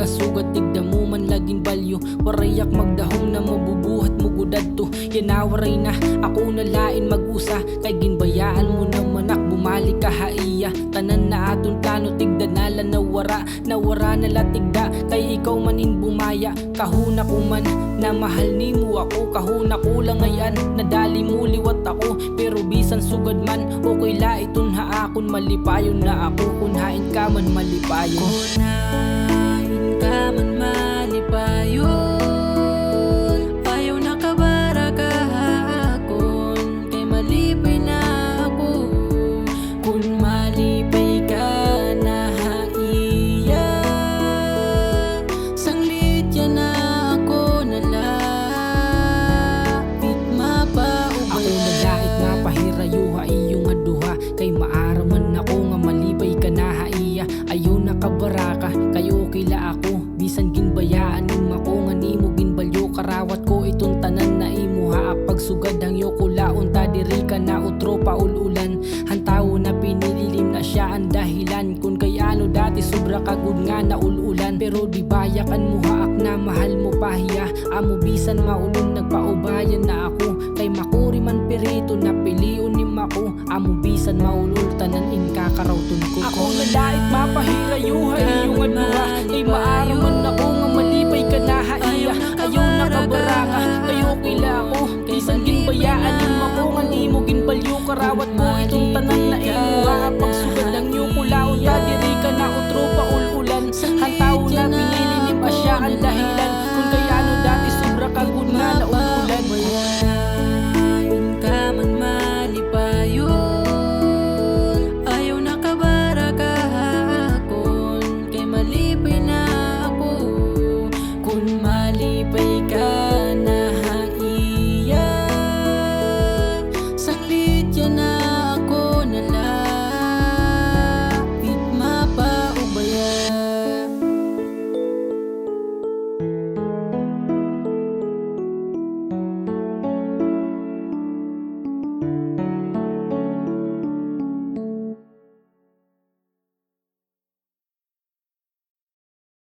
pagkasugat tigda mo man laging balyo. Warayak magdahom na mabubuhat mo gudad to. Yan awaray na ako na lain mag-usa. Kay ginbayaan mo naman ak bumalik ka haiya. Tanan na aton plano tigda nala nawara na latigda. Kay ikaw manin bumaya. Kahuna ko man na mahal ni mo ako. Kahuna ko lang ngayon nadali mo liwat ako. Pero bisan sugad man okay la iton haakon. Malipayon na ako kunhain ka man malipayon. Kunain ka man malipayon. Ayaw na kabara kahakon. Kay malipay na ako. Kung malipay ka na haiya. Sanglit yan na ako nalapit mapaubayan. Ako nalait mapahirayuha iyong aduha. Kay maaraman ako nga malipay ka na haiya. Ayaw na kabaraka kayo kila ako. Bisan ginbayaan imo ako nga nimo ginbalyo. Karawat ko itong tanan na imuha. Pagsugad ang yokulaon ta diri ka na utro paululan. Hantaw na pinililim na siya ang dahilan. Kung kay ano dati sobra kagud nga na ululan. Pero di bayakan mo haak na mahal mo pahiya. Amo bisan maulong nagpaubayan na ako. Kay makuri man perito na piliun ni mako. Amo bisan maulol tanan in kakarawton ko. Ako nalait mapahirayuha iyong aduha. Kay maaraman ako nga malipay ka na haiya. Ayaw na kabaraka kayo kila ako. Bisan ginbayaan imo ako nga nimo ginbalyo. Karawat ko ito